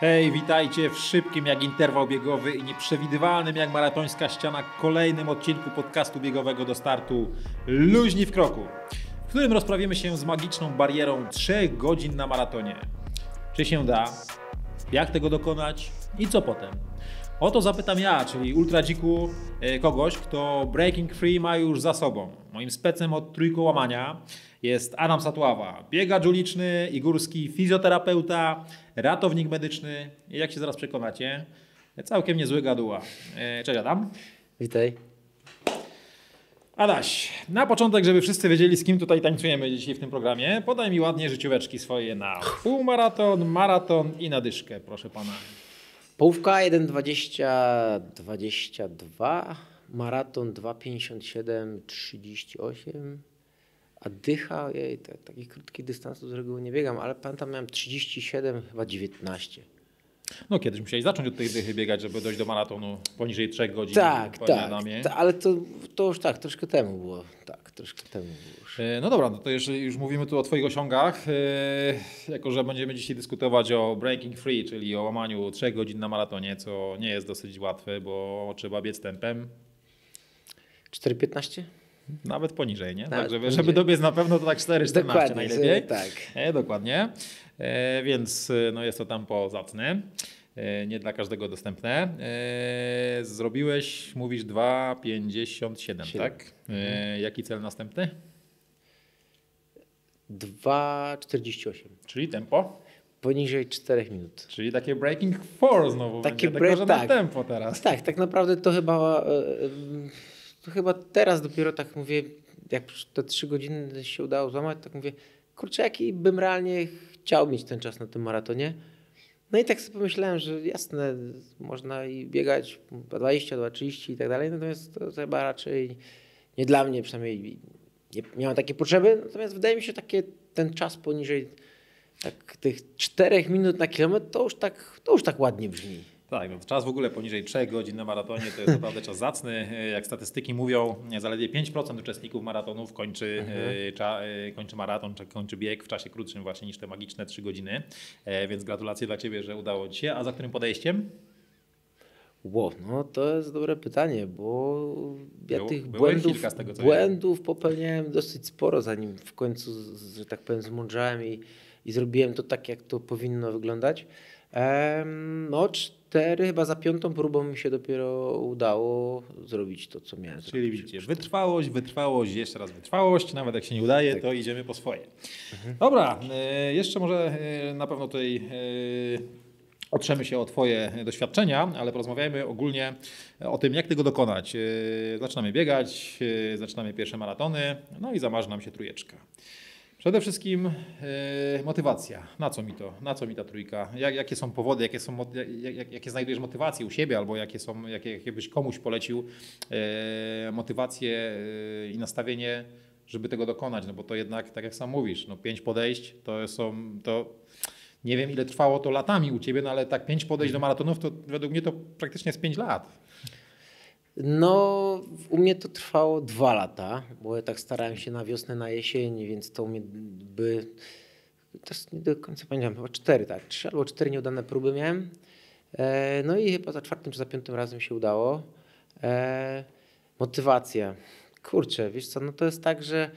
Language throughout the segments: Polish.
Hej, witajcie w szybkim jak interwał biegowy i nieprzewidywalnym jak maratońska ściana kolejnym odcinku podcastu biegowego do startu Luźni w kroku, w którym rozprawimy się z magiczną barierą 3 godzin na maratonie. Czy się da? Jak tego dokonać? I co potem? O to zapytam ja, czyli Ultra Dziku, kogoś, kto Breaking Free ma już za sobą. Moim specem od trójkołamania jest Adam Satława, biegacz uliczny i górski, fizjoterapeuta, ratownik medyczny i jak się zaraz przekonacie, całkiem niezły gaduła. Cześć Adam. Witaj. Adaś, na początek, żeby wszyscy wiedzieli, z kim tutaj tańcujemy dzisiaj w tym programie, podaj mi ładnie życióweczki swoje na półmaraton, maraton i na dyszkę, proszę pana. Połówka 1:20:22, maraton 2:57:38, a dycha, takich krótkich dystansów z reguły nie biegam, ale pamiętam, miałem 37, chyba 19. No kiedyś musiałeś zacząć od tej dychy biegać, żeby dojść do maratonu poniżej 3 godzin. Tak, ale to już tak, troszkę temu było. Już. No dobra, no to jeżeli już mówimy tu o twoich osiągach, jako że będziemy dzisiaj dyskutować o breaking free, czyli o łamaniu 3 godzin na maratonie, co nie jest dosyć łatwe, bo trzeba biec tempem. 4:15? Nawet poniżej, nie? Nawet Także poniżej. żeby dobiec na pewno to tak 4:14 najlepiej. Tak. Dokładnie. Więc no jest to tempo zacne. Nie dla każdego dostępne. Zrobiłeś, mówisz 2:57, tak? Jaki cel następny? 2:48. Czyli tempo? Poniżej 4 minut. Czyli takie breaking four znowu Takie będzie, tylko że na tak. tempo teraz. Tak naprawdę to chyba teraz dopiero tak mówię, jak te 3 godziny się udało złamać, tak mówię, kurczę, jaki bym realnie chciał mieć ten czas na tym maratonie. No i tak sobie pomyślałem, że jasne, można i biegać 2:20, 2:30 i tak dalej, natomiast to chyba raczej nie dla mnie, przynajmniej nie mam takiej potrzeby, natomiast wydaje mi się ten czas poniżej tych 4 minut na kilometr, to już tak ładnie brzmi. Tak, no czas w ogóle poniżej 3 godzin na maratonie to jest naprawdę czas zacny. Jak statystyki mówią, zaledwie 5% uczestników maratonów kończy maraton, czy kończy bieg w czasie krótszym właśnie niż te magiczne 3 godziny. Więc gratulacje dla Ciebie, że udało Ci się. A za którym podejściem? No to jest dobre pytanie, bo ja tych błędów popełniałem dosyć sporo, zanim w końcu, że tak powiem, zmądrzałem i zrobiłem to tak, jak to powinno wyglądać. 4, chyba za 5. próbą mi się dopiero udało zrobić to, co miałem zrobić. Czyli widzicie, wytrwałość, jeszcze raz wytrwałość, nawet jak się nie udaje, to idziemy po swoje. Dobra, jeszcze może na pewno tutaj otrzemy się o Twoje doświadczenia, ale porozmawiajmy ogólnie o tym, jak tego dokonać. Zaczynamy biegać, zaczynamy pierwsze maratony, no i zamarzy nam się trójeczka. Przede wszystkim motywacja. Na co mi ta trójka? Jakie są powody, jakie znajdujesz motywacje u siebie, albo jakie byś komuś polecił motywację i nastawienie, żeby tego dokonać? No bo to jednak, tak jak sam mówisz, 5 podejść to nie wiem, ile trwało to latami u Ciebie, no ale tak 5 podejść do maratonów, to według mnie to praktycznie z 5 lat. No, u mnie to trwało 2 lata, bo ja tak starałem się na wiosnę, na jesień, więc to u mnie też nie do końca pamiętam, chyba 4, tak, 3 albo 4 nieudane próby miałem. No i chyba za 4. czy za 5. razem się udało. Motywacja. Kurczę, wiesz co, no to jest tak, że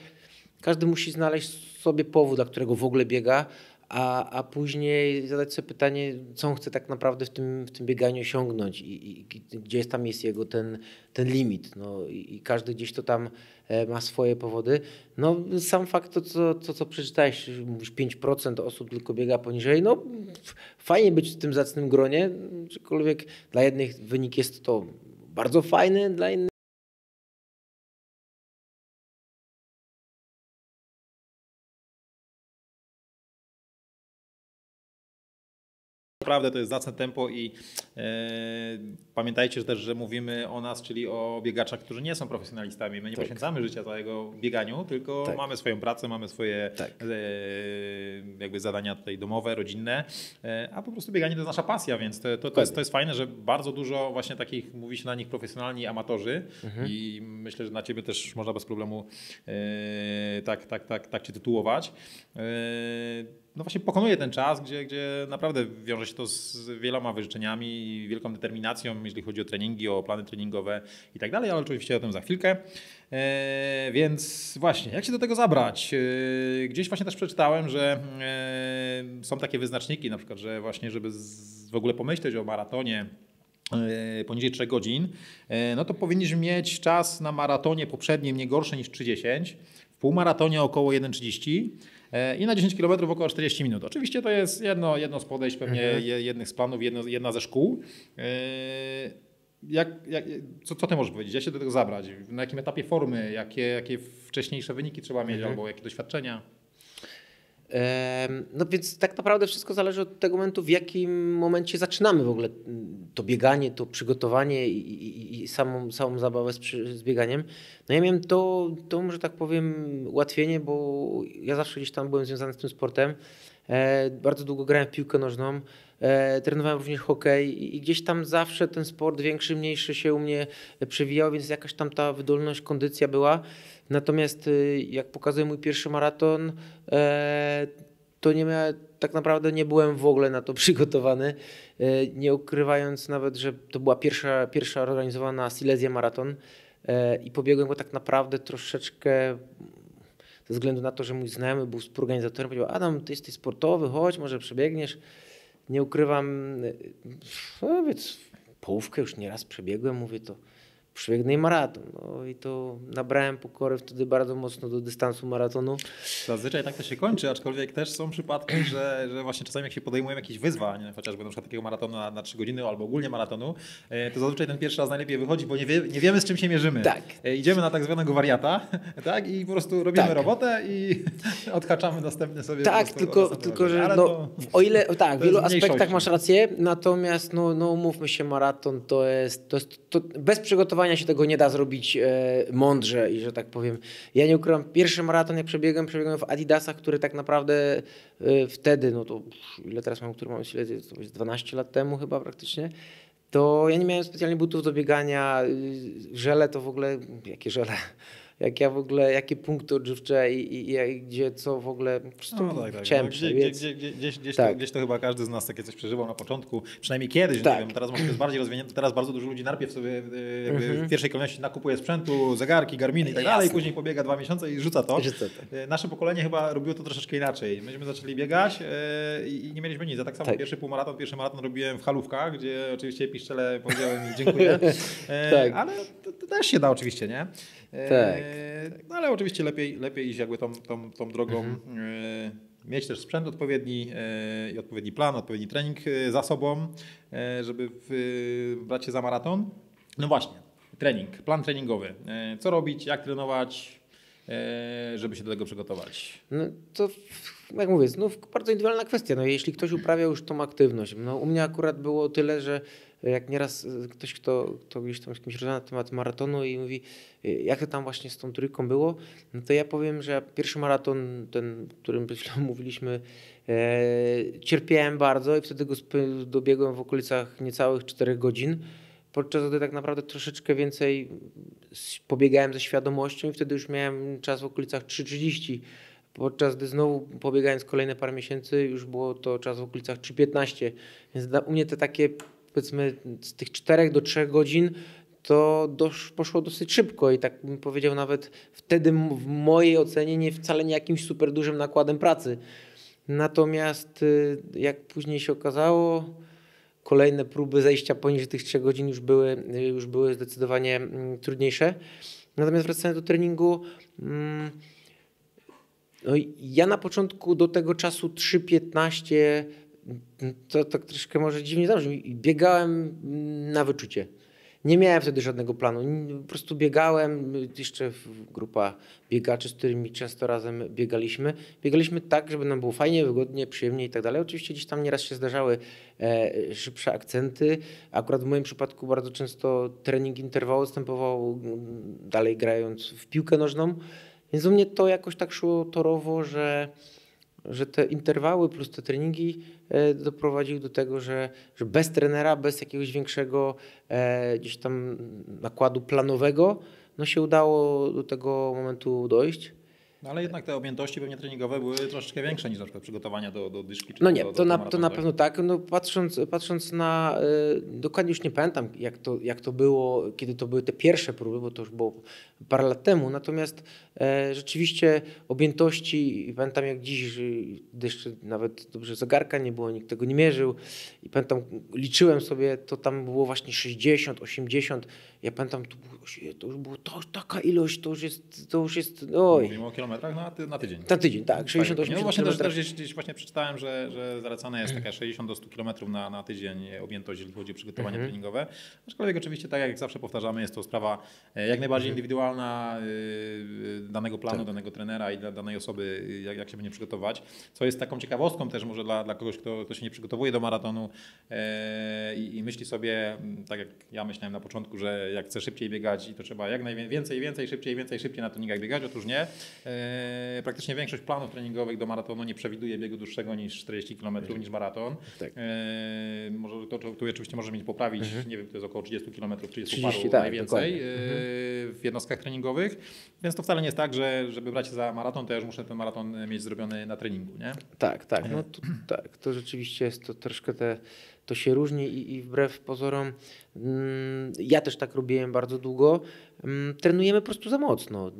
każdy musi znaleźć sobie powód, dla którego w ogóle biega, a później zadać sobie pytanie, co on chce tak naprawdę w tym bieganiu osiągnąć i gdzie tam jest jego ten limit. No, i każdy gdzieś to tam ma swoje powody. No, sam fakt, co przeczytałeś, mówisz 5% osób tylko biega poniżej, no fajnie być w tym zacnym gronie, aczkolwiek dla jednych wynik jest to bardzo fajny, dla innych Naprawdę to jest zacne tempo i pamiętajcie też, że mówimy o nas, czyli o biegaczach, którzy nie są profesjonalistami. My nie poświęcamy życia całego bieganiu, tylko mamy swoją pracę, mamy swoje jakby zadania tutaj domowe, rodzinne, a po prostu bieganie to jest nasza pasja, więc to jest fajne, że bardzo dużo właśnie takich, mówi się na nich profesjonalni amatorzy i myślę, że na Ciebie też można bez problemu tak Cię tytułować. no właśnie pokonuje ten czas, gdzie naprawdę wiąże się to z wieloma wyrzeczeniami, wielką determinacją, jeżeli chodzi o treningi, o plany treningowe i tak dalej, ale oczywiście o tym za chwilkę. Więc właśnie, jak się do tego zabrać? Gdzieś właśnie też przeczytałem, że są takie wyznaczniki, na przykład, że właśnie, żeby w ogóle pomyśleć o maratonie poniżej 3 godzin, no to powinniśmy mieć czas na maratonie poprzednim nie gorszy niż 3:10, w półmaratonie około 1:30 i na 10 km około 40 minut. Oczywiście to jest jedno z podejść pewnie jednych z planów, jedna ze szkół. Co ty możesz powiedzieć? Jak się do tego zabrać? Na jakim etapie formy? Jakie wcześniejsze wyniki trzeba mieć albo jakie doświadczenia? No więc tak naprawdę wszystko zależy od tego momentu, w jakim momencie zaczynamy w ogóle to bieganie, to przygotowanie i samą zabawę z bieganiem. No ja miałem to, że tak powiem, ułatwienie, bo ja zawsze gdzieś tam byłem związany z tym sportem. Bardzo długo grałem w piłkę nożną, trenowałem również hokej i gdzieś tam zawsze ten sport większy, mniejszy się u mnie przewijał, więc jakaś tam ta wydolność, kondycja była. Natomiast jak pokazuje mój pierwszy maraton, to tak naprawdę nie byłem w ogóle na to przygotowany, nie ukrywając nawet, że to była pierwsza organizowana Silesia Maraton i pobiegłem go tak naprawdę troszeczkę ze względu na to, że mój znajomy był współorganizatorem, powiedział: Adam, ty jesteś sportowy, chodź, może przebiegniesz. Nie ukrywam, no więc połówkę już nieraz przebiegłem, mówię, to przebiegnę i maraton. No i to nabrałem pokory wtedy bardzo mocno do dystansu maratonu. Zazwyczaj tak to się kończy, aczkolwiek też są przypadki, że właśnie czasami jak się podejmują jakieś wyzwań, chociażby na przykład takiego maratonu na 3 godziny albo ogólnie maratonu, to zazwyczaj ten pierwszy raz najlepiej wychodzi, bo nie wiemy z czym się mierzymy. Tak. Idziemy na tak zwanego wariata, tak, i po prostu robimy robotę i odhaczamy następny sobie. Tak, tylko że no, o ile w wielu aspektach masz rację, natomiast no umówmy się, maraton to bez przygotowania się tego nie da zrobić mądrze i że tak powiem. Ja nie ukrywam, pierwszy maraton jak przebiegłem w Adidasach, który tak naprawdę wtedy, no to ile teraz mam, który mam, to jest 12 lat temu chyba praktycznie, to ja nie miałem specjalnie butów do biegania, żele to w ogóle, jakie żele? Jakie punkty odżywcze i gdzie co w ogóle, po prostu chciałem przebiec. Gdzieś to chyba każdy z nas takie coś przeżywał na początku, przynajmniej kiedyś, nie wiem, teraz może to jest bardziej rozwinięte, teraz bardzo dużo ludzi najpierw sobie w pierwszej kolejności nakupuje sprzętu, zegarki, Garminy i tak dalej, i później pobiega 2 miesiące i rzuca to. Nasze pokolenie chyba robiło to troszeczkę inaczej. Myśmy zaczęli biegać i nie mieliśmy nic. Ja tak samo pierwszy maraton robiłem w Halówkach, gdzie oczywiście piszczele powiedziałem mi dziękuję, ale to też się da oczywiście, nie? No ale oczywiście lepiej iść jakby tą drogą, mieć też sprzęt odpowiedni i odpowiedni plan, odpowiedni trening za sobą, żeby brać się za maraton. No właśnie, plan treningowy. Co robić, jak trenować, żeby się do tego przygotować? No to jak mówię, znów bardzo indywidualna kwestia. No, jeśli ktoś uprawia już tą aktywność, no u mnie akurat było tyle, że jak nieraz ktoś, kto gdzieś tam z kimś rozmawia na temat maratonu i mówi, jak to tam właśnie z tą trójką było, no to ja powiem, że pierwszy maraton, ten, o którym przed chwilą mówiliśmy, cierpiałem bardzo i wtedy go dobiegłem w okolicach niecałych 4 godzin, podczas gdy tak naprawdę troszeczkę więcej pobiegałem ze świadomością i wtedy już miałem czas w okolicach 3:30. Podczas gdy znowu pobiegając kolejne parę miesięcy już było to czas w okolicach 3:15. Więc u mnie te takie, powiedzmy, z tych 4 do 3 godzin to poszło dosyć szybko i tak bym powiedział nawet wtedy w mojej ocenie wcale nie jakimś super dużym nakładem pracy. Natomiast jak później się okazało, kolejne próby zejścia poniżej tych 3 godzin już były zdecydowanie trudniejsze. Natomiast wracając do treningu, no ja na początku do tego czasu 3:15 to tak troszkę może dziwnie zabrzmi, biegałem na wyczucie. Nie miałem wtedy żadnego planu, po prostu biegałem, jeszcze grupa biegaczy, z którymi często razem biegaliśmy. Biegaliśmy tak, żeby nam było fajnie, wygodnie, przyjemnie i tak dalej. Oczywiście gdzieś tam nieraz się zdarzały szybsze akcenty. Akurat w moim przypadku bardzo często trening interwału następował dalej grając w piłkę nożną. Więc u mnie to jakoś tak szło torowo, że te interwały plus te treningi doprowadziły do tego, że bez trenera, bez jakiegoś większego gdzieś tam nakładu planowego, no się udało do tego momentu dojść. No, ale jednak te objętości pewnie treningowe były troszeczkę większe niż na przykład przygotowania do dyszki. Czy No nie, do to na maratonu, pewno tak. No patrząc na, dokładnie już nie pamiętam jak to było, kiedy to były te pierwsze próby, bo to już było parę lat temu, natomiast rzeczywiście objętości, i pamiętam jak dziś, gdy jeszcze nawet dobrze zegarka nie było, nikt tego nie mierzył i pamiętam, liczyłem sobie, to tam było właśnie 60, 80, ja pamiętam, to już było taka ilość, to już jest oj. Mówimy o kilometrach na tydzień. Na tydzień, tak, 60-80 No właśnie kilometrów. też gdzieś właśnie przeczytałem, że zalecana jest taka 60 do 100 km na tydzień objętość, jeżeli chodzi o przygotowanie treningowe. Aczkolwiek oczywiście, tak jak zawsze powtarzamy, jest to sprawa jak najbardziej indywidualna danego planu, danego trenera i dla danej osoby, jak się będzie przygotować. Co jest taką ciekawostką też może dla kogoś, kto się nie przygotowuje do maratonu i myśli sobie, tak jak ja myślałem na początku, że jak chce szybciej biegać i to trzeba jak najwięcej, szybciej na treningach biegać. Otóż nie. Praktycznie większość planów treningowych do maratonu nie przewiduje biegu dłuższego niż 40 km niż maraton. Tak. Może tu oczywiście może mnie poprawić, nie wiem, to jest około 30 km, 30 paru tak, najwięcej w jednostkach treningowych. Więc to wcale nie jest tak, że żeby brać się za maraton, to ja już muszę ten maraton mieć zrobiony na treningu, nie? Tak. No to rzeczywiście jest to troszkę to się różni i wbrew pozorom ja też tak robiłem bardzo długo. Trenujemy po prostu za mocno.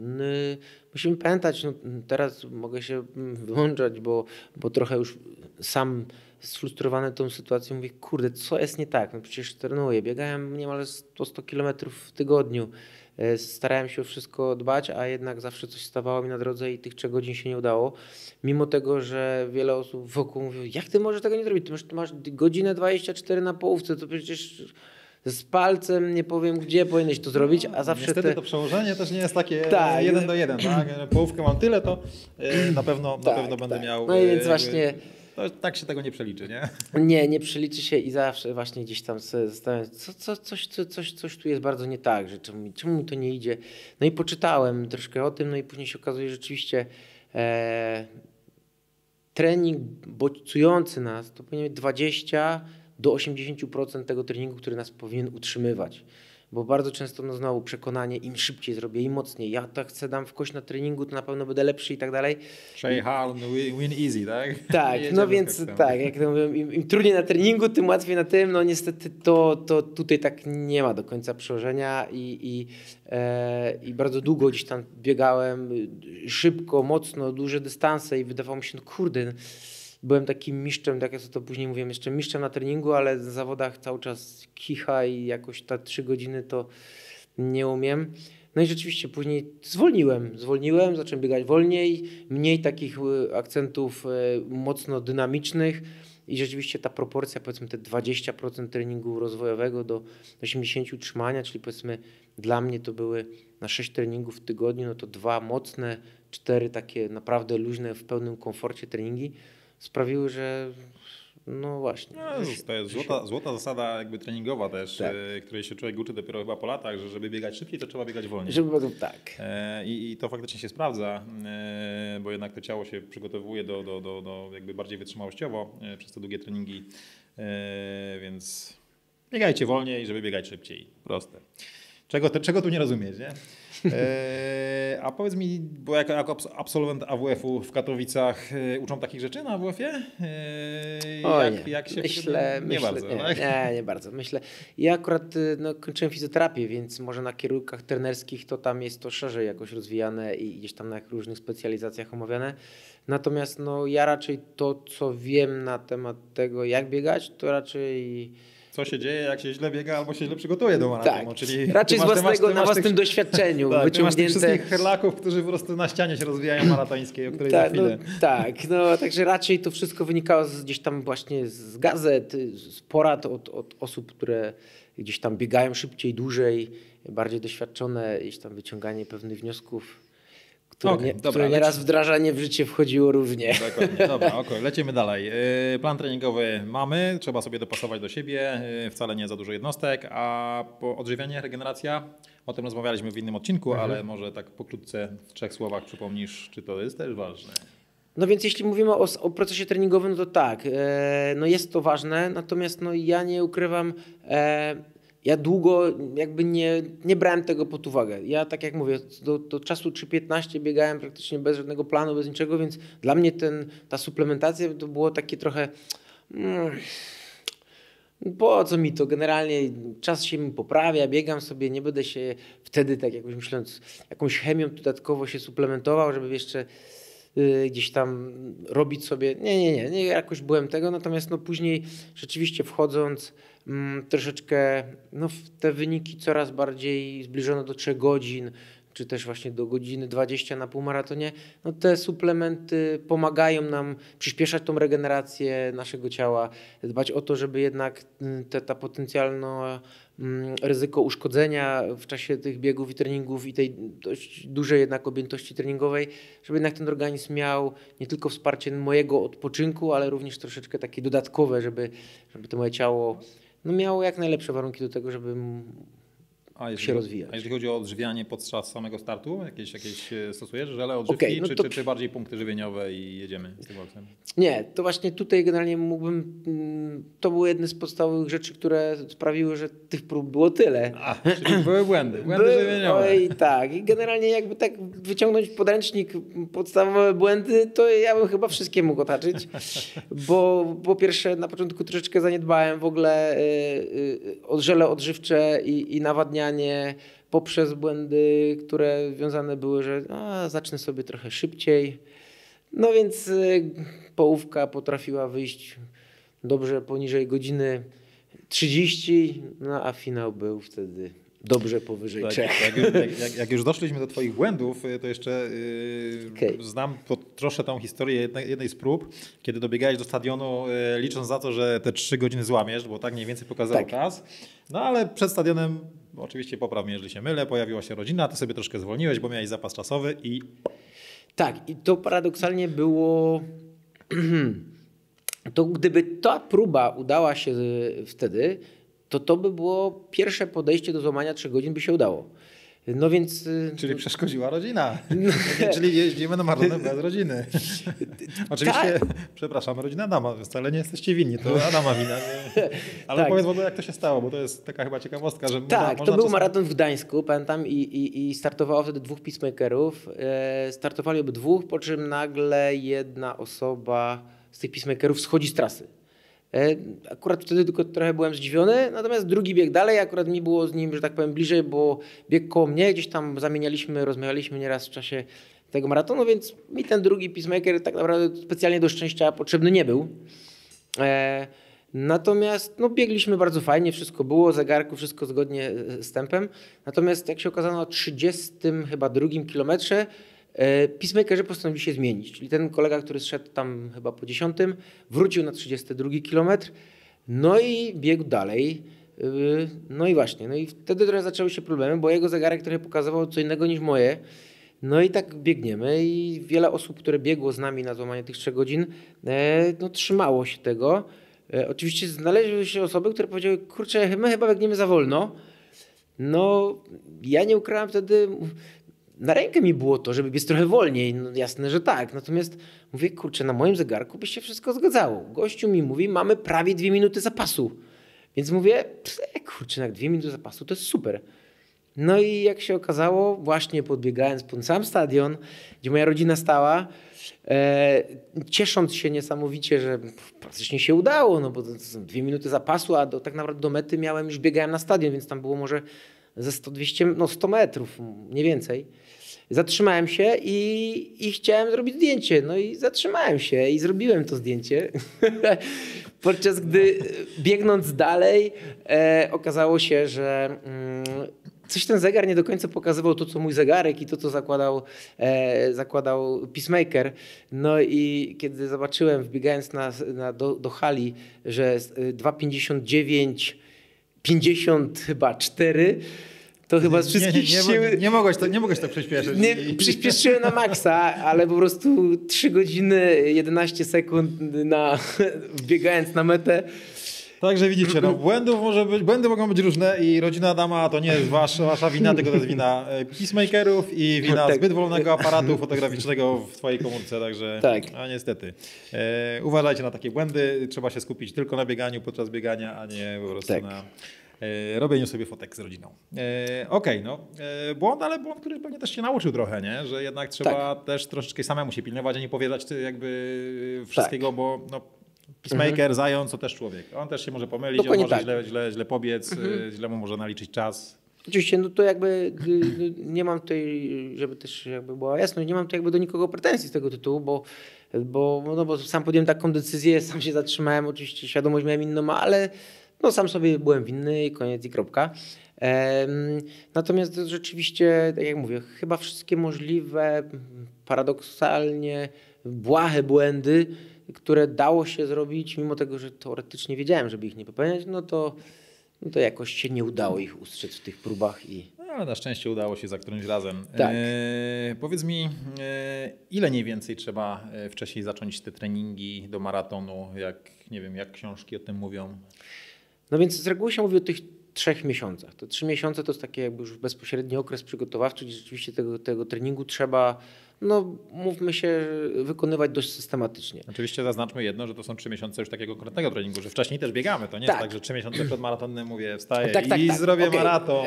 Musimy pamiętać, no teraz mogę się wyłączać, bo trochę już sam sfrustrowany tą sytuacją mówię, kurde, co jest nie tak? No przecież trenuję, biegałem niemal 100 km w tygodniu. Starałem się o wszystko dbać, a jednak zawsze coś stawało mi na drodze i tych 3 godzin się nie udało. Mimo tego, że wiele osób wokół mówiło, jak ty możesz tego nie zrobić? Ty masz godzinę 24 na połówce, to przecież z palcem nie powiem gdzie powinieneś to zrobić, a zawsze niestety to przełożenie też nie jest takie 1 do 1. Tak? Połówkę mam tyle, to na pewno będę miał... No i więc właśnie... To tak się tego nie przeliczy, nie? Nie przeliczy się i zawsze właśnie gdzieś tam zastanawiam coś tu jest bardzo nie tak, że czemu mi to nie idzie. No i poczytałem troszkę o tym, no i później się okazuje, że rzeczywiście trening bodźcujący nas to powinien być 20 do 80% tego treningu, który nas powinien utrzymywać. Bo bardzo często no znowu przekonanie, im szybciej zrobię, im mocniej. Ja tak chcę dam w kość na treningu, to na pewno będę lepszy i tak dalej. Try hard, win easy, tak? Tak, no więc tak, jak to mówię, im trudniej na treningu, tym łatwiej na tym. No niestety to tutaj tak nie ma do końca przełożenia i bardzo długo gdzieś tam biegałem szybko, mocno, duże dystanse i wydawało mi się, no kurde, byłem takim mistrzem, tak jak to później mówiłem, jeszcze mistrzem na treningu, ale w zawodach cały czas kicha i jakoś te 3 godziny to nie umiem. No i rzeczywiście później zwolniłem, zacząłem biegać wolniej, mniej takich akcentów mocno dynamicznych i rzeczywiście ta proporcja, powiedzmy te 20% treningu rozwojowego do 80% utrzymania, czyli powiedzmy dla mnie to były na 6 treningów w tygodniu, no to 2 mocne, 4 takie naprawdę luźne, w pełnym komforcie treningi sprawiły, że no właśnie. No, to jest złota zasada jakby treningowa też, tak. Której się człowiek uczy dopiero chyba po latach, że żeby biegać szybciej, to trzeba biegać wolniej. Tak. I to faktycznie się sprawdza, bo jednak to ciało się przygotowuje do jakby bardziej wytrzymałościowo przez te długie treningi, więc biegajcie wolniej, żeby biegać szybciej. Proste. Czego tu nie rozumieć, nie? A powiedz mi, bo jako absolwent AWF-u w Katowicach uczą takich rzeczy na AWF-ie? Jak się myślę, bardzo, tak? Nie bardzo. Ja akurat kończyłem fizjoterapię, więc może na kierunkach trenerskich to tam jest to szerzej jakoś rozwijane i gdzieś tam na różnych specjalizacjach omawiane. Natomiast ja raczej to, co wiem na temat tego, jak biegać, to raczej... Co się dzieje, jak się źle biega albo się źle przygotuje do maratonu. Tak, czyli raczej na własnym doświadczeniu tak, wyciągnięte. Masz tych wszystkich herlaków, którzy po prostu na ścianie się rozwijają maratońskiej, o której za chwilę. Także raczej to wszystko wynikało gdzieś tam właśnie z gazet, z porad od osób, które gdzieś tam biegają szybciej, dłużej, bardziej doświadczone, gdzieś tam wyciąganie pewnych wniosków. Które nieraz wdrażanie w życie wchodziło różnie. Dokładnie. Dobra, lecimy dalej. Plan treningowy mamy, trzeba sobie dopasować do siebie, wcale nie za dużo jednostek, a odżywianie, regeneracja, o tym rozmawialiśmy w innym odcinku, ale może tak pokrótce w 3 słowach przypomnisz, czy to jest też ważne? No więc jeśli mówimy o procesie treningowym, no to tak, jest to ważne, natomiast ja nie ukrywam, ja długo jakby nie brałem tego pod uwagę. Ja tak jak mówię, do czasu 3.15 biegałem praktycznie bez żadnego planu, bez niczego, więc dla mnie ta suplementacja to było takie trochę... Po co mi to? Generalnie czas się mi poprawia, biegam sobie, nie będę się wtedy tak jakoś myśląc, jakąś chemią dodatkowo się suplementował, żeby jeszcze gdzieś tam robić sobie. Nie, jakoś byłem tego, natomiast no później rzeczywiście wchodząc troszeczkę w te wyniki coraz bardziej zbliżone do 3 godzin, czy też właśnie do godziny 20 na półmaratonie, no te suplementy pomagają nam przyspieszać tą regenerację naszego ciała, dbać o to, żeby jednak ta potencjalne ryzyko uszkodzenia w czasie tych biegów i treningów i tej dość dużej jednak objętości treningowej, żeby jednak ten organizm miał nie tylko wsparcie mojego odpoczynku, ale również troszeczkę takie dodatkowe, żeby to moje ciało miało jak najlepsze warunki do tego, żeby się rozwijać. A jeżeli chodzi o odżywianie podczas samego startu, jakieś stosujesz żele, odżywki, czy bardziej punkty żywieniowe i jedziemy z tym boksem? Nie, to właśnie tutaj generalnie to były jedne z podstawowych rzeczy, które sprawiły, że tych prób było tyle. Czyli były błędy żywieniowe. I tak, i generalnie jakby tak wyciągnąć podręcznik, podstawowe błędy, to ja bym chyba wszystkie mógł otaczyć, bo po pierwsze na początku troszeczkę zaniedbałem w ogóle żele odżywcze i nawadnianie poprzez błędy, które związane były, że zacznę sobie trochę szybciej. No więc połówka potrafiła wyjść dobrze poniżej godziny 30, a finał był wtedy dobrze powyżej 3. Jak już doszliśmy do twoich błędów, to jeszcze znam troszkę tą historię jednej z prób, kiedy dobiegałeś do stadionu, licząc za to, że te 3 godziny złamiesz, bo tak mniej więcej pokazał czas. No ale przed stadionem, oczywiście popraw mnie, jeżeli się mylę, pojawiła się rodzina, ty sobie troszkę zwolniłeś, bo miałeś zapas czasowy i... Tak, i to paradoksalnie było... To gdyby ta próba udała się wtedy, to by było pierwsze podejście do złamania 3 godzin, by się udało. No więc... Czyli przeszkodziła rodzina. Czyli jeździmy na maraton bez rodziny. Oczywiście, przepraszam, rodzina Adama, wcale nie jesteście winni, to Adama wina. Ale powiedz w ogóle, jak to się stało, bo to jest taka chyba ciekawostka, że to był maraton w Gdańsku, pamiętam, i startowało wtedy 2 peacemakerów. Startowali obydwu, po czym nagle jedna osoba z tych peacemakerów schodzi z trasy. Akurat wtedy tylko trochę byłem zdziwiony, natomiast drugi bieg dalej, akurat mi było z nim, że tak powiem, bliżej, bo bieg koło mnie, gdzieś tam rozmawialiśmy nieraz w czasie tego maratonu, więc mi ten drugi peacemaker tak naprawdę specjalnie do szczęścia potrzebny nie był. Natomiast biegliśmy bardzo fajnie, wszystko było, zegarku, wszystko zgodnie z tempem. Natomiast jak się okazało na 32 kilometrze, peacemakerzy postanowili się zmienić, czyli ten kolega, który zszedł tam chyba po 10, wrócił na 32 kilometr, no i biegł dalej. No i właśnie, no i wtedy trochę zaczęły się problemy, bo jego zegarek trochę pokazywał co innego niż moje. No i tak biegniemy i wiele osób, które biegło z nami na złamanie tych 3 godzin, trzymało się tego. Oczywiście znaleźły się osoby, które powiedziały, kurczę, my chyba biegniemy za wolno. No ja nie ukrywam wtedy... Na rękę mi było to, żeby biec trochę wolniej, no jasne, że tak. Natomiast mówię, kurczę, na moim zegarku by się wszystko zgadzało. Gościu mi mówi, mamy prawie 2 minuty zapasu. Więc mówię, kurczę, jak 2 minuty zapasu to jest super. No i jak się okazało, właśnie podbiegając pod sam stadion, gdzie moja rodzina stała, ciesząc się niesamowicie, że praktycznie się udało, no bo to są 2 minuty zapasu, a tak naprawdę do mety już biegałem na stadion, więc tam było może ze 100-200, 100 metrów, nie więcej. Zatrzymałem się i chciałem zrobić zdjęcie. No i zatrzymałem się i zrobiłem to zdjęcie. Podczas gdy biegnąc dalej okazało się, że coś ten zegar nie do końca pokazywał to, co mój zegarek i to, co zakładał peacemaker. No i kiedy zobaczyłem, wbiegając do hali, że 2:59:50 chyba 4, to chyba z wszystkich sił... Nie mogłeś tak przyspieszyć. Przyspieszyłem na maksa, ale po prostu 3 godziny 11 sekund biegając na metę. Także widzicie, błędy mogą być różne i rodzina Adama to nie jest wasza wina, tylko to jest wina peacemakerów i wina zbyt wolnego aparatu fotograficznego w twojej komórce, także niestety. Uważajcie na takie błędy, trzeba się skupić tylko na bieganiu podczas biegania, a nie po prostu robieniu sobie fotek z rodziną. Okej, no błąd, ale błąd, który pewnie też się nauczył trochę, nie? Że jednak trzeba też troszeczkę samemu się pilnować, a nie powierzać jakby wszystkiego, bo no, peacemaker, zając to też człowiek. On też się może pomylić, Dokładnie on może tak. źle pobiec, źle mu może naliczyć czas. Oczywiście, no to jakby nie mam tutaj, żeby też jakby była jasność, nie mam tu jakby do nikogo pretensji z tego tytułu, bo sam podjąłem taką decyzję, sam się zatrzymałem, oczywiście świadomość miałem inną, ale no sam sobie byłem winny i koniec i kropka. Natomiast rzeczywiście, tak jak mówię, chyba wszystkie możliwe, paradoksalnie błahe błędy, które dało się zrobić, mimo tego, że teoretycznie wiedziałem, żeby ich nie popełniać, no to jakoś się nie udało ich ustrzec w tych próbach. No, ale na szczęście udało się za którymś razem. Tak. Powiedz mi, ile mniej więcej trzeba wcześniej zacząć te treningi do maratonu, nie wiem, jak książki o tym mówią? No więc z reguły się mówi o tych 3 miesiącach. To 3 miesiące to jest taki jakby już bezpośredni okres przygotowawczy, gdzie rzeczywiście tego treningu trzeba, no mówmy się, wykonywać dość systematycznie. Oczywiście zaznaczmy jedno, że to są 3 miesiące już takiego konkretnego treningu, że wcześniej też biegamy. To nie Tak. jest tak, że 3 miesiące przed maratonem mówię, wstaję Tak, zrobię okej. maraton.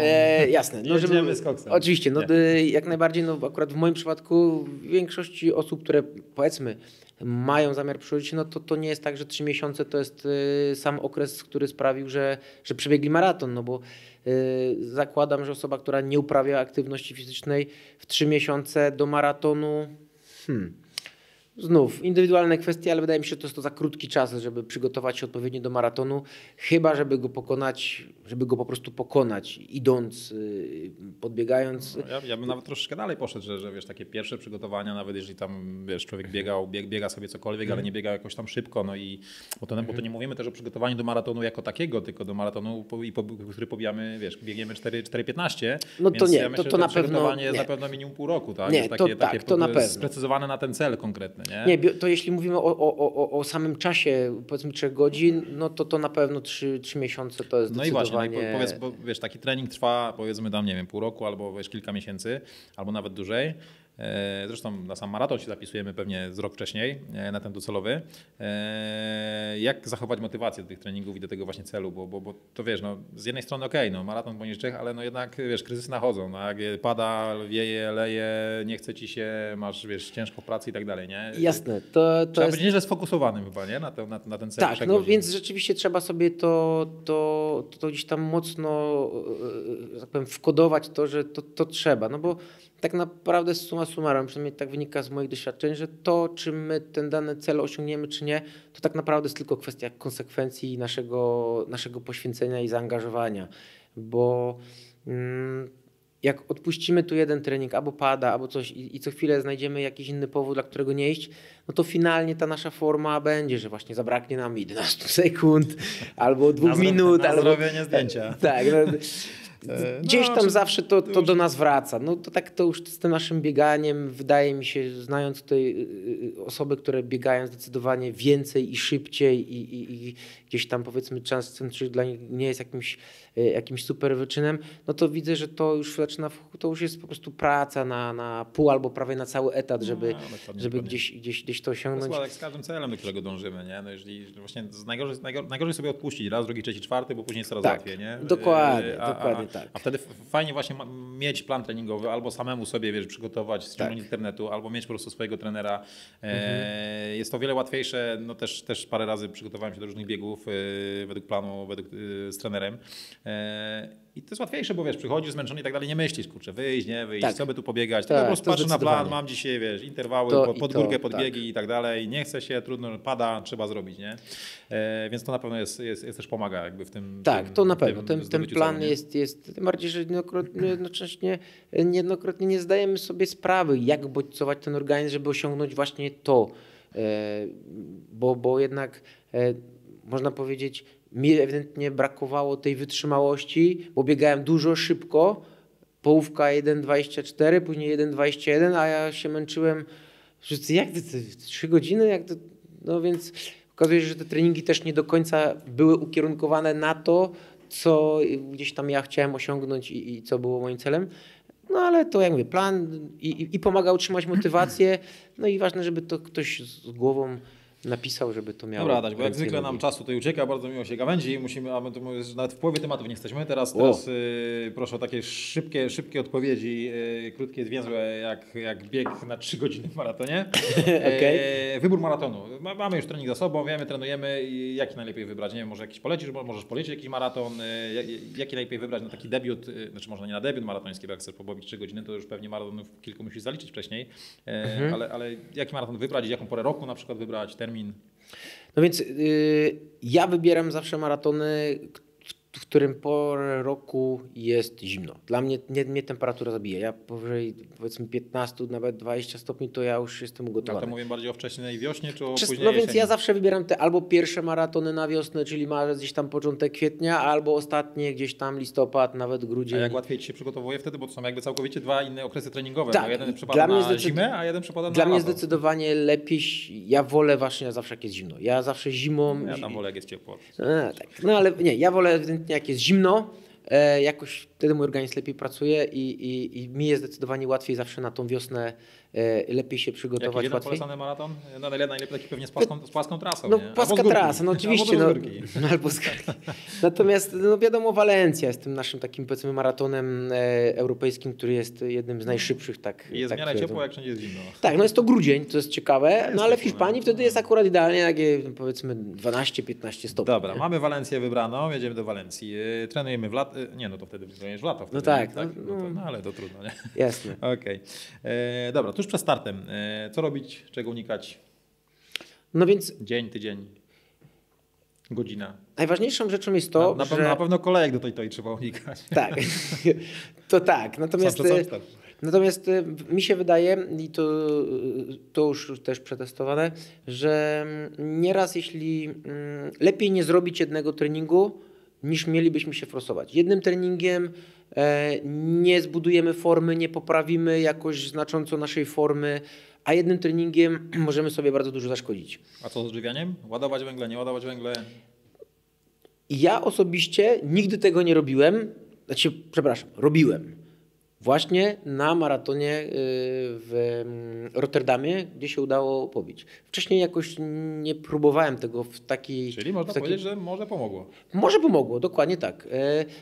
Jasne. No, Jedziemy z koksem. Oczywiście, no, jak najbardziej, no akurat w moim przypadku w większości osób, które powiedzmy mają zamiar przychodzić, no to nie jest tak, że 3 miesiące to jest sam okres, który sprawił, że przebiegli maraton, no bo zakładam, że osoba, która nie uprawia aktywności fizycznej w 3 miesiące do maratonu, znów indywidualne kwestie, ale wydaje mi się, że to jest to za krótki czas, żeby przygotować się odpowiednio do maratonu, chyba żeby go pokonać, żeby go po prostu pokonać, idąc, podbiegając. No, ja bym nawet troszeczkę dalej poszedł, że wiesz, takie pierwsze przygotowania, nawet jeżeli tam wiesz, człowiek biega sobie cokolwiek, ale nie biega jakoś tam szybko, no i bo to nie mówimy też o przygotowaniu do maratonu jako takiego, tylko do maratonu, który pobijamy, wiesz, biegniemy 4:15. No to nie, ja myślę, to na pewno przygotowanie nie. jest na pewno minimum pół roku, tak? Nie, Jest to na pewno. sprecyzowane na ten cel konkretny, nie? Nie, to jeśli mówimy o samym czasie, powiedzmy 3 godzin, no to na pewno 3 miesiące to jest No i zdecydowanie... właśnie, no powiedz, bo wiesz, taki trening trwa powiedzmy tam, nie wiem, pół roku albo wiesz, kilka miesięcy, albo nawet dłużej. Zresztą na sam maraton się zapisujemy pewnie z rok wcześniej na ten docelowy. Jak zachować motywację do tych treningów i do tego właśnie celu, bo to wiesz, no, z jednej strony okej, no, maraton poniżej 3, ale no jednak wiesz, kryzysy nachodzą, no, jak pada, wieje, leje, nie chce ci się, masz wiesz, ciężko w pracy i tak dalej, nie? Jasne, to Trzeba jest... być nieźle sfokusowanym chyba, nie? Na ten cel. Tak, no więc rzeczywiście trzeba sobie to gdzieś tam mocno, tak powiem, wkodować to, że to trzeba, no bo tak naprawdę summa summarum, przynajmniej tak wynika z moich doświadczeń, że to, czy my ten dany cel osiągniemy, czy nie, to tak naprawdę jest tylko kwestia konsekwencji naszego poświęcenia i zaangażowania, bo jak odpuścimy tu jeden trening, albo pada, albo coś i co chwilę znajdziemy jakiś inny powód, dla którego nie iść, no to finalnie ta nasza forma będzie, że właśnie zabraknie nam 11 sekund, albo 2 minut. Na albo zrobienie zdjęcia. Tak, gdzieś tam zawsze to do nas wraca. No to tak to już z tym naszym bieganiem, wydaje mi się, znając tutaj osoby, które biegają zdecydowanie więcej i szybciej i gdzieś tam powiedzmy czas dla nich nie jest jakimś super wyczynem, no to widzę, że to już zaczyna, to już jest po prostu praca na pół albo prawie na cały etat, żeby gdzieś to osiągnąć. To jest jak z każdym celem, do którego dążymy, nie? No jeżeli właśnie najgorzej sobie odpuścić raz, drugi, trzeci, czwarty, bo później jest coraz łatwiej, nie? Dokładnie tak. A wtedy fajnie właśnie mieć plan treningowy, albo samemu sobie wiesz, przygotować, ściągnąć z internetu, albo mieć po prostu swojego trenera. Jest to o wiele łatwiejsze, no też parę razy przygotowałem się do różnych biegów według planu, z trenerem. I to jest łatwiejsze, bo wiesz, przychodzisz zmęczony i tak dalej, nie myślisz, kurczę, wyjść, nie wyjść, co by tu pobiegać. Tak, po prostu patrzę na plan, mam dzisiaj, wiesz, interwały, pod górkę, podbiegi i tak dalej. Nie chce się, trudno, pada, trzeba zrobić, nie? Więc to na pewno jest też pomaga jakby w tym. Tak, to na pewno. Ten plan celu, jest, tym bardziej, że niejednokrotnie nie zdajemy sobie sprawy, jak bodźcować ten organizm, żeby osiągnąć właśnie to. Bo jednak można powiedzieć, mi ewidentnie brakowało tej wytrzymałości, bo biegałem dużo, szybko, połówka 1,24, później 1,21, a ja się męczyłem, że jak to 3 godziny? Jak to? No więc okazuje się, że te treningi też nie do końca były ukierunkowane na to, co gdzieś tam ja chciałem osiągnąć i co było moim celem. No ale to jak mówię, plan i pomaga utrzymać motywację, no i ważne, żeby to ktoś z głową napisał, żeby to miało. Dobra, Adaś, bo jak ręce i zwykle nogi. nam czasu tutaj ucieka, bardzo miło się gawędzi, musimy, a my tu mówisz, że nawet w połowie tematów nie jesteśmy. Teraz proszę o takie szybkie odpowiedzi, krótkie, zwięzłe, jak bieg na 3 godziny w maratonie. Okej. Wybór maratonu. Mamy już trening za sobą, wiemy, trenujemy. Jaki najlepiej wybrać? Nie wiem, może jakiś polecisz, możesz polecić jakiś maraton. Jaki najlepiej wybrać na taki debiut, znaczy może nie na debiut maratoński, bo jak chcesz pobawić 3 godziny, to już pewnie maratonów kilku musisz zaliczyć wcześniej. Ale jaki maraton wybrać, jaką porę roku na przykład wybrać, termin? No więc ja wybieram zawsze maratony, w którym porę roku jest zimno. Dla mnie mnie temperatura zabija. Ja powyżej powiedzmy 15, nawet 20 stopni, to ja już jestem Ja ugotowany. to mówię bardziej o wczesnej wiośnie, czy o później No więc jesieni? ja zawsze wybieram te albo pierwsze maratony na wiosnę, czyli marzec, gdzieś tam początek kwietnia, albo ostatnie gdzieś tam listopad, nawet A grudzień. jak łatwiej Ci się przygotowuje wtedy, bo to są jakby całkowicie dwa inne okresy treningowe. Tak, Bo jeden dla przypada mnie na zimę, a jeden przypada na Dla mnie lato. zdecydowanie lepiej, ja wolę właśnie zawsze jak jest zimno. Ja zawsze zimą... Ja tam wolę jak jest ciepło. Tak. No ale nie, ja wolę ewidentnie jak jest zimno, jakoś wtedy mój organizm lepiej pracuje i mi jest zdecydowanie łatwiej zawsze na tą wiosnę lepiej się Jaki przygotować. jeden Łatwiej. polecany maraton? No najlepiej taki pewnie z płaską trasą, No nie? Albo płaska z górki. trasa, no oczywiście. Albo No, z górki. no, albo z górki. Natomiast no wiadomo, Walencja jest tym naszym takim powiedzmy maratonem europejskim, który jest jednym z najszybszych. Tak, I jest tak w miarę twierdzą. ciepło, jak wszędzie jest zimno. Tak, no jest to grudzień, to jest ciekawe, no ale w ciepło, Hiszpanii no. wtedy jest akurat idealnie takie powiedzmy 12-15 stopni. Dobra, nie? mamy Walencję wybraną, jedziemy do Walencji. Trenujemy w lato. Nie, no to wtedy trenujesz w lato. Wtedy, No tak, nie? no. No ale to trudno, nie? Jasne. Okej. Dobra, tuż przed startem. Co robić, czego unikać? No więc Dzień, tydzień, godzina. najważniejszą rzeczą jest to, Na że... pewno kolejek do tej trzeba unikać. Tak, to tak. Natomiast, Sam. natomiast mi się wydaje, i to już też przetestowane, że nieraz jeśli lepiej nie zrobić jednego treningu, niż mielibyśmy się forsować. Jednym treningiem nie zbudujemy formy, nie poprawimy jakoś znacząco naszej formy, a jednym treningiem możemy sobie bardzo dużo zaszkodzić. A co z odżywianiem? Ładować węgle, nie ładować węgle? Ja osobiście nigdy tego nie robiłem, robiłem. Właśnie na maratonie w Rotterdamie, gdzie się udało pobić. Wcześniej jakoś nie próbowałem tego w takiej... Czyli można powiedzieć, że może pomogło. Może pomogło, dokładnie tak.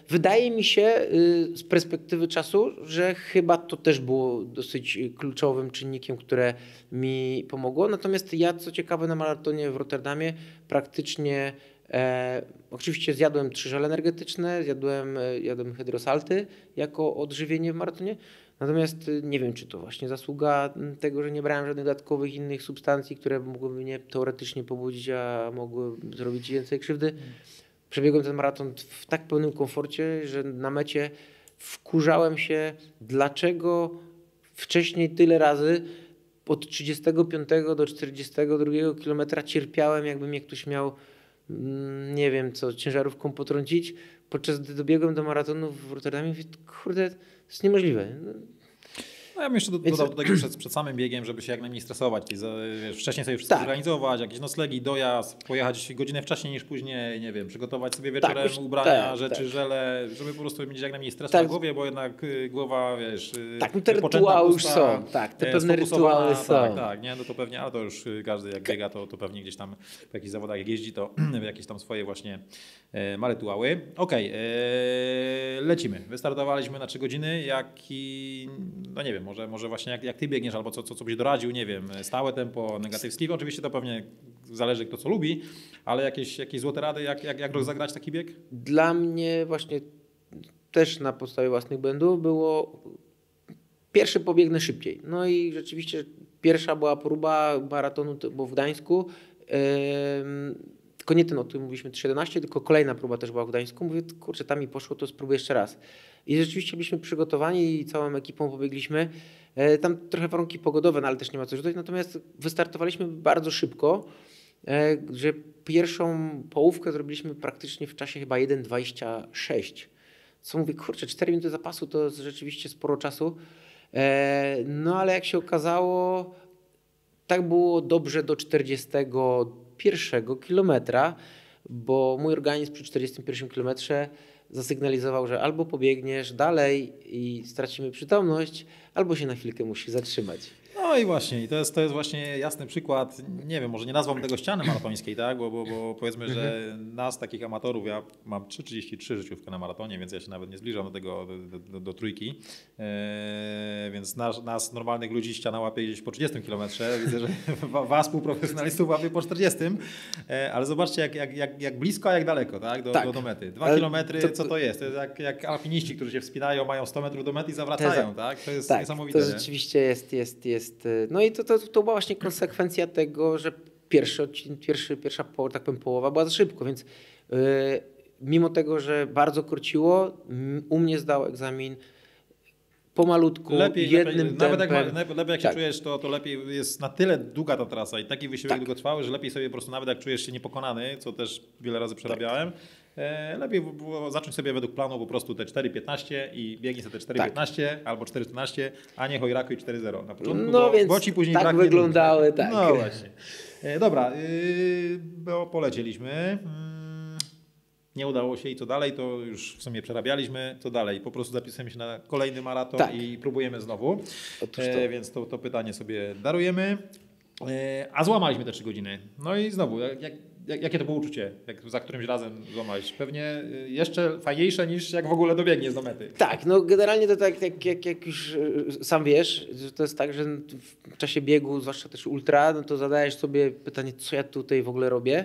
Wydaje mi się z perspektywy czasu, że chyba to też było dosyć kluczowym czynnikiem, które mi pomogło. Natomiast ja, co ciekawe, na maratonie w Rotterdamie praktycznie oczywiście zjadłem 3 żele energetyczne, jadłem hydrosalty jako odżywienie w maratonie. Natomiast nie wiem, czy to właśnie zasługa tego, że nie brałem żadnych dodatkowych innych substancji, które mogłyby mnie teoretycznie pobudzić, a mogły zrobić więcej krzywdy. Przebiegłem ten maraton w tak pełnym komforcie, że na mecie wkurzałem się, dlaczego wcześniej tyle razy od 35 do 42 kilometra cierpiałem, jakby mnie ktoś miał, nie wiem co, ciężarówką potrącić. Podczas gdy dobiegłem do maratonu w Rotterdamie, mówię, kurde, to jest niemożliwe. No ja bym jeszcze dodał do tego przed samym biegiem, żeby się jak najmniej stresować. Czyli wcześniej sobie wszystko Tak. zorganizować, jakieś noclegi, dojazd, pojechać godzinę wcześniej niż później, nie wiem, przygotować sobie wieczorem już- ubrania, tak, rzeczy, tak. żele, żeby po prostu mieć jak najmniej stresu Tak. na głowie, bo jednak głowa, wiesz, Tak, no te wypoczęta, rytuały już pusta, są, tak, te pewne sfokusowana, rytuały są. Tak, nie, no to pewnie, ale to już każdy jak biega, to pewnie gdzieś tam w jakichś zawodach jak jeździ, to jakieś tam swoje właśnie ma rytuały. Okej, lecimy. Wystartowaliśmy na 3 godziny, no nie wiem, może właśnie jak ty biegniesz, albo co byś doradził, nie wiem, stałe tempo, negatyw skill, oczywiście to pewnie zależy kto co lubi, ale jakieś złote rady, jak rozegrać taki bieg? Dla mnie właśnie też na podstawie własnych błędów było pierwszy pobiegnę szybciej. No i rzeczywiście pierwsza była próba maratonu, to było w Gdańsku. Tylko nie ten, o którym mówiliśmy, 3:11, tylko kolejna próba też była w Gdańsku. Mówię, kurczę, tam mi poszło, to spróbuję jeszcze raz. I rzeczywiście byliśmy przygotowani i całą ekipą pobiegliśmy. Tam trochę warunki pogodowe, no ale też nie ma co rzucać. Natomiast wystartowaliśmy bardzo szybko, że pierwszą połówkę zrobiliśmy praktycznie w czasie chyba 1:26. Co mówię, kurczę, 4 minuty zapasu to jest rzeczywiście sporo czasu. No ale jak się okazało, tak było dobrze do 41 kilometra, bo mój organizm przy 41 kilometrze zasygnalizował, że albo pobiegniesz dalej i stracimy przytomność, albo się na chwilkę musisz zatrzymać. No No i właśnie, to jest właśnie jasny przykład, nie wiem, może nie nazwam tego ściany maratońskiej, tak? Bo powiedzmy, że nas takich amatorów, ja mam 3,33 życiówkę na maratonie, więc ja się nawet nie zbliżam do tego, do trójki, więc nas normalnych ludzi ściana łapie gdzieś po 30 km, widzę, że was półprofesjonalistów łapie po 40, ale zobaczcie jak blisko, a jak daleko, tak? Do mety. 2 kilometry, co to jest? To jest jak alpiniści, którzy się wspinają, mają 100 metrów do mety i zawracają, tak? To jest niesamowite. To rzeczywiście jest. No i to była właśnie konsekwencja tego, że pierwsza tak powiem, połowa była za szybko, więc mimo tego, że bardzo korciło, u mnie zdał egzamin pomalutku, jednym tempem. Nawet jak się czujesz, to lepiej jest na tyle długa ta trasa i taki wysiłek długotrwały, że lepiej sobie po prostu, nawet jak czujesz się niepokonany, co też wiele razy przerabiałem, lepiej było zacząć sobie według planu po prostu te 4,15 i biegnij sobie te 4,15 albo 4,14, a nie chojrakuj 4,0 na początku, bo ci później tak wyglądały, tak. No właśnie. Dobra, bo polecieliśmy. Nie udało się i co dalej, to już w sumie przerabialiśmy, co dalej. Po prostu zapisujemy się na kolejny maraton i próbujemy znowu. Więc to pytanie sobie darujemy. A złamaliśmy te 3 godziny. No i znowu, jakie to było uczucie, jak za którymś razem złamałeś? Pewnie jeszcze fajniejsze niż jak w ogóle dobiegniesz do mety. Tak, no generalnie to tak jak już sam wiesz, że to jest tak, że w czasie biegu, zwłaszcza też ultra, no to zadajesz sobie pytanie, co ja tutaj w ogóle robię.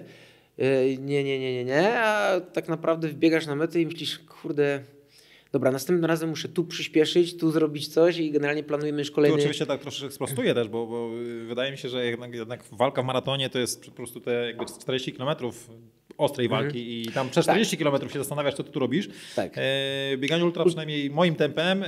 Nie, a tak naprawdę wbiegasz na metę i myślisz, kurde, dobra, następnym razem muszę tu przyspieszyć, tu zrobić coś i generalnie planujemy już kolejny... Tu oczywiście tak troszeczkę sprostuję też, bo wydaje mi się, że jednak walka w maratonie to jest po prostu te jakby 40 kilometrów ostrej walki i tam przez 40 km się zastanawiasz, co ty tu robisz. Tak. Bieganie ultra, przynajmniej moim tempem,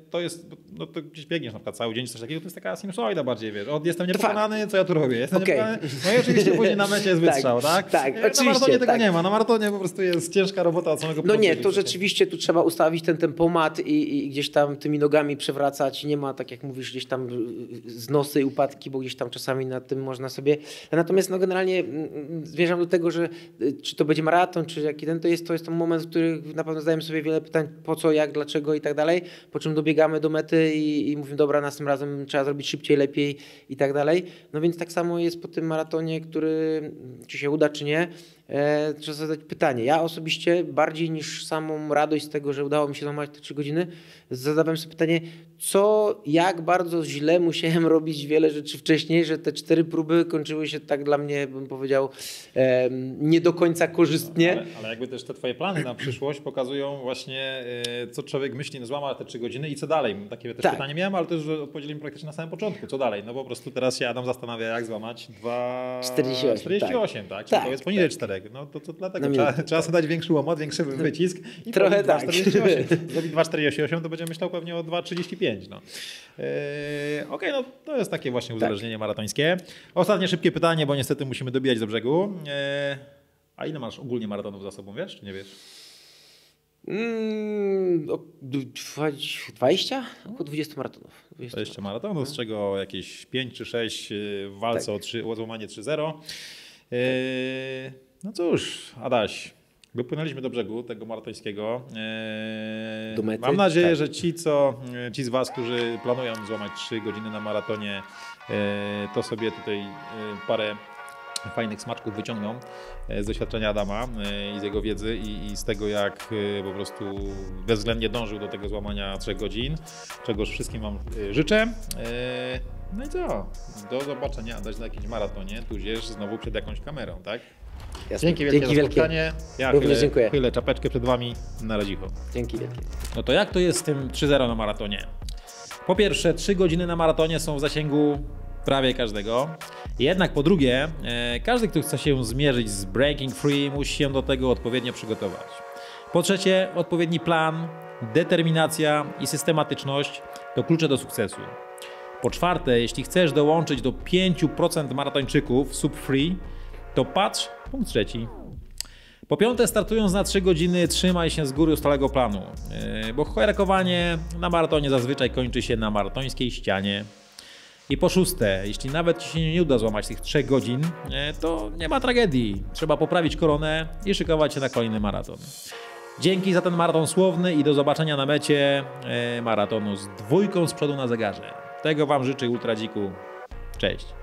to jest, no to gdzieś biegniesz na przykład cały dzień, coś takiego, to jest taka sinusoida bardziej, wiesz. Jestem niepokonany, co ja tu robię? Jestem niepokonany. No i oczywiście później na mecie jest wystrzał, tak? Tak, na maratonie tego nie ma. Na maratonie po prostu jest ciężka robota od samego początku. No nie, to rzeczywiście tu trzeba ustawić ten tempomat i gdzieś tam tymi nogami przewracać. Nie ma, tak jak mówisz, gdzieś tam znosy i upadki, bo gdzieś tam czasami na tym można sobie... Natomiast no generalnie zmierzam do tego, że czy to będzie maraton, czy jaki ten, to jest ten moment, w którym na pewno zadajemy sobie wiele pytań, po co, jak, dlaczego i tak dalej, po czym dobiegamy do mety i mówimy, dobra, następnym razem trzeba zrobić szybciej, lepiej i tak dalej. No więc tak samo jest po tym maratonie, który czy się uda, czy nie, trzeba zadać pytanie. Ja osobiście bardziej niż samą radość z tego, że udało mi się złamać te 3 godziny, zadawałem sobie pytanie, jak bardzo źle musiałem robić wiele rzeczy wcześniej, że te 4 próby kończyły się tak dla mnie, bym powiedział, nie do końca korzystnie. Ale jakby też te twoje plany na przyszłość pokazują właśnie, co człowiek myśli, no złamał te 3 godziny i co dalej. Takie też pytanie miałem, ale też odpowiedzieli mi praktycznie na samym początku, co dalej. No po prostu teraz się Adam zastanawia, jak złamać 2,48, tak? Czyli to jest poniżej 4. No to dlatego trzeba sobie dać większy łomot, większy wycisk i trochę tak. 2,48. Zrobić 2,48, to będzie myślał pewnie o 2,35. No. Okej, no to jest takie właśnie uzależnienie maratońskie. Ostatnie szybkie pytanie, bo niestety musimy dobijać do brzegu. A ile masz ogólnie maratonów za sobą, wiesz, czy nie wiesz? 20? Około 20 maratonów. 20 maratonów, z czego jakieś 5 czy 6 w walce o złamanie 3,0. No cóż, Adaś, wypłynęliśmy do brzegu tego maratońskiego. Do mety? Mam nadzieję, że ci z was, którzy planują złamać 3 godziny na maratonie, to sobie tutaj parę fajnych smaczków wyciągną z doświadczenia Adama i z jego wiedzy i z tego, jak po prostu bezwzględnie dążył do tego złamania 3 godzin, czegoż wszystkim wam życzę. No i co? Do zobaczenia, Adaś, na jakimś maratonie, tudzież znowu przed jakąś kamerą, tak? Jasne. Dzięki wielkie za spotkanie. Ja również dziękuję. Chylę czapeczkę przed wami na razicho. Dzięki wielkie. No to jak to jest z tym 3,0 na maratonie? Po pierwsze, 3 godziny na maratonie są w zasięgu prawie każdego. Jednak po drugie, każdy, kto chce się zmierzyć z breaking free, musi się do tego odpowiednio przygotować. Po trzecie, odpowiedni plan, determinacja i systematyczność to klucze do sukcesu. Po czwarte, jeśli chcesz dołączyć do 5% maratończyków sub-free, to patrz punkt 3. Po piąte, startując na 3 godziny, trzymaj się z góry ustalego planu, bo chojrakowanie na maratonie zazwyczaj kończy się na maratońskiej ścianie. I po szóste, jeśli nawet ci się nie uda złamać tych 3 godzin, to nie ma tragedii. Trzeba poprawić koronę i szykować się na kolejny maraton. Dzięki za ten maraton słowny i do zobaczenia na mecie maratonu z 2 z przodu na zegarze. Tego wam życzy Ultra Dziku. Cześć!